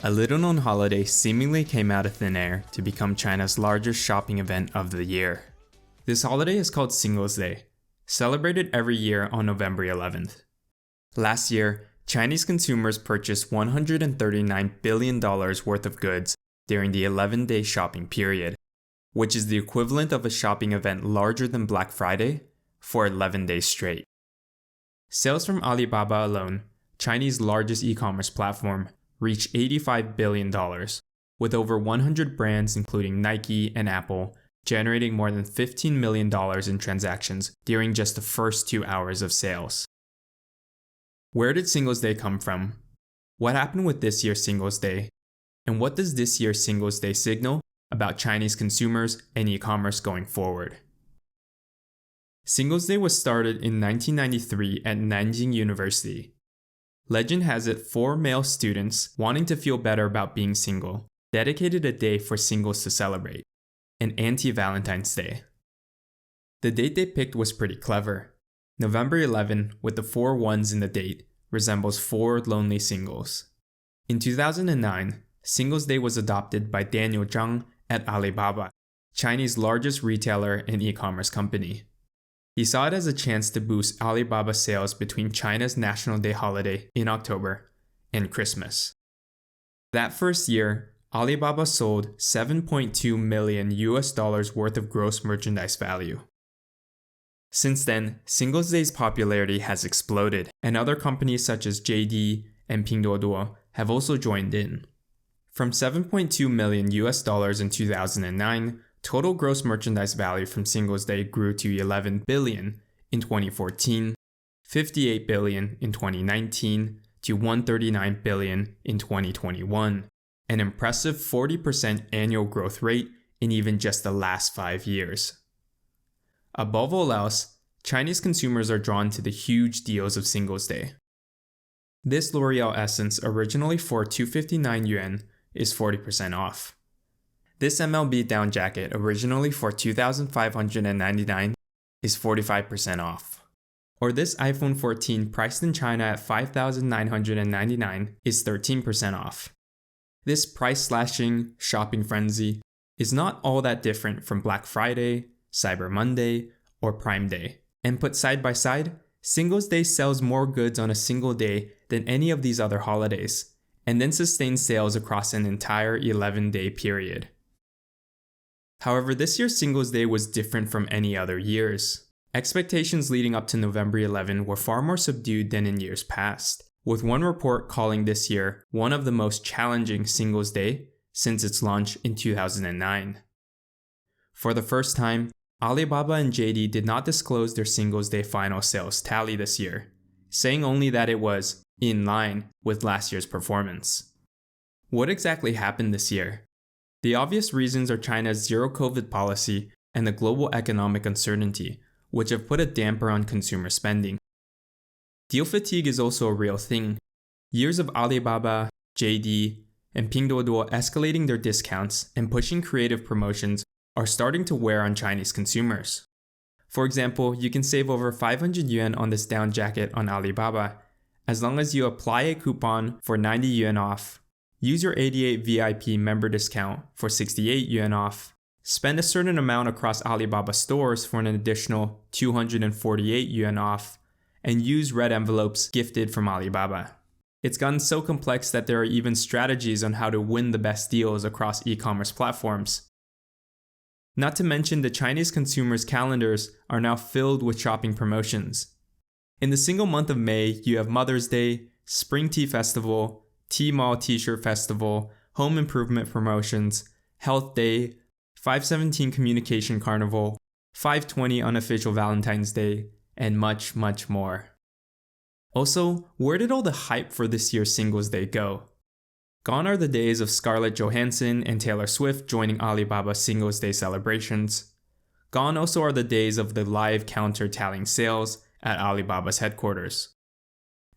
A little-known holiday seemingly came out of thin air to become China's largest shopping event of the year. This holiday is called Singles' Day, celebrated every year on November 11th. Last year, Chinese consumers purchased $139 billion worth of goods during the 11-day shopping period, which is the equivalent of a shopping event larger than Black Friday for 11 days straight. Sales from Alibaba alone, Chinese largest e-commerce platform, reached $85 billion, with over 100 brands including Nike and Apple generating more than $15 million in transactions during just the first 2 hours of sales. Where did Singles' Day come from? What happened with this year's Singles' Day? And what does this year's Singles' Day signal about Chinese consumers and e-commerce going forward? Singles' Day was started in 1993 at Nanjing University. Legend has it 4 male students wanting to feel better about being single dedicated a day for singles to celebrate, an anti-Valentine's Day. The date they picked was pretty clever. November 11, with the 4 ones in the date, resembles 4 lonely singles. In 2009, Singles' Day was adopted by Daniel Zhang at Alibaba, China's largest retailer and e-commerce company. He saw it as a chance to boost Alibaba sales between China's National Day holiday in October and Christmas. That first year, Alibaba sold $7.2 million worth of gross merchandise value. Since then, Singles' Day's popularity has exploded, and other companies such as JD and Pinduoduo have also joined in. From $7.2 million in 2009, total gross merchandise value from Singles' Day grew to $11 billion in 2014, $58 billion in 2019, to $139 billion in 2021, an impressive 40% annual growth rate in even just the last 5 years. Above all else, Chinese consumers are drawn to the huge deals of Singles' Day. This L'Oreal Essence, originally for 259 yuan, is 40% off. This MLB down jacket, originally for 2,599, is 45% off. Or this iPhone 14 priced in China at 5,999 is 13% off. This price-slashing shopping frenzy is not all that different from Black Friday, Cyber Monday, or Prime Day. And put side by side, Singles' Day sells more goods on a single day than any of these other holidays, and then sustains sales across an entire 11-day period. However, this year's Singles' Day was different from any other years. Expectations leading up to November 11 were far more subdued than in years past, with one report calling this year one of the most challenging Singles' Day since its launch in 2009. For the first time, Alibaba and JD did not disclose their Singles' Day final sales tally this year, saying only that it was in line with last year's performance. What exactly happened this year? The obvious reasons are China's zero-COVID policy and the global economic uncertainty, which have put a damper on consumer spending. Deal fatigue is also a real thing. Years of Alibaba, JD, and Pinduoduo escalating their discounts and pushing creative promotions are starting to wear on Chinese consumers. For example, you can save over 500 yuan on this down jacket on Alibaba, as long as you apply a coupon for 90 yuan off, use your 88 VIP member discount for 68 yuan off, spend a certain amount across Alibaba stores for an additional 248 yuan off, and use red envelopes gifted from Alibaba. It's gotten so complex that there are even strategies on how to win the best deals across e-commerce platforms. Not to mention the Chinese consumers' calendars are now filled with shopping promotions. In the single month of May, you have Mother's Day, Spring Tea Festival, Tmall T-shirt Festival, Home Improvement Promotions, Health Day, 517 Communication Carnival, 520 Unofficial Valentine's Day, and much, much more. Also, where did all the hype for this year's Singles' Day go? Gone are the days of Scarlett Johansson and Taylor Swift joining Alibaba's Singles' Day celebrations. Gone also are the days of the live counter tallying sales at Alibaba's headquarters.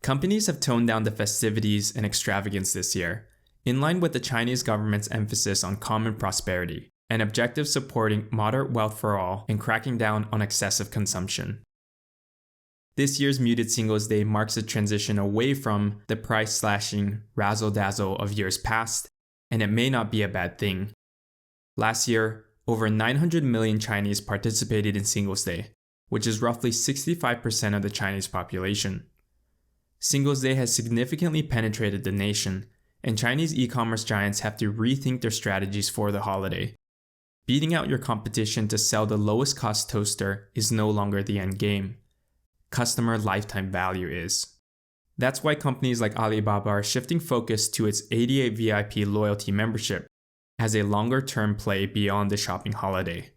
Companies have toned down the festivities and extravagance this year, in line with the Chinese government's emphasis on common prosperity and objectives supporting moderate wealth for all and cracking down on excessive consumption. This year's muted Singles Day marks a transition away from the price-slashing razzle-dazzle of years past, and it may not be a bad thing. Last year, over 900 million Chinese participated in Singles Day, which is roughly 65% of the Chinese population. Singles Day has significantly penetrated the nation, and Chinese e-commerce giants have to rethink their strategies for the holiday. Beating out your competition to sell the lowest cost toaster is no longer the end game. Customer lifetime value is. That's why companies like Alibaba are shifting focus to its 88 VIP loyalty membership as a longer-term play beyond the shopping holiday.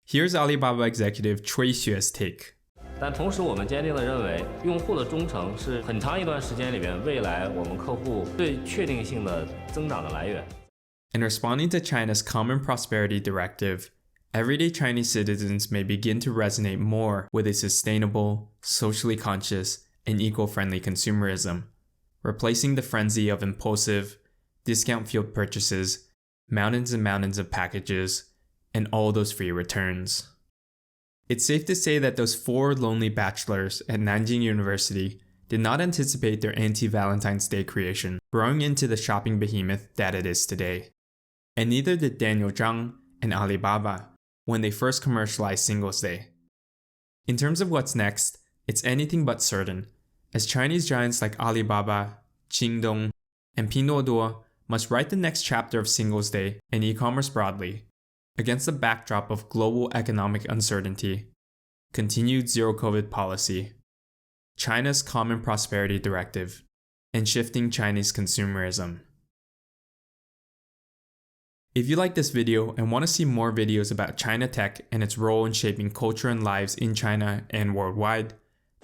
Here's Alibaba executive Cui Xue's take. 但同时，我们坚定地认为，用户的忠诚是很长一段时间里面未来我们客户最确定性的增长的来源。In responding to China's Common Prosperity Directive, everyday Chinese citizens may begin to resonate more with a sustainable, socially conscious, and eco-friendly consumerism, replacing the frenzy of impulsive, discount-fueled purchases, mountains and mountains of packages, and all those free returns. It's safe to say that those 4 lonely bachelors at Nanjing University did not anticipate their anti-Valentine's Day creation growing into the shopping behemoth that it is today. And neither did Daniel Zhang and Alibaba when they first commercialized Singles Day. In terms of what's next, it's anything but certain, as Chinese giants like Alibaba, Jingdong, and Pinduoduo must write the next chapter of Singles Day and e-commerce broadly, against the backdrop of global economic uncertainty, continued zero-COVID policy, China's Common Prosperity Directive, and shifting Chinese consumerism. If you like this video and want to see more videos about China tech and its role in shaping culture and lives in China and worldwide,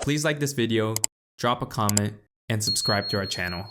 please like this video, drop a comment, and subscribe to our channel.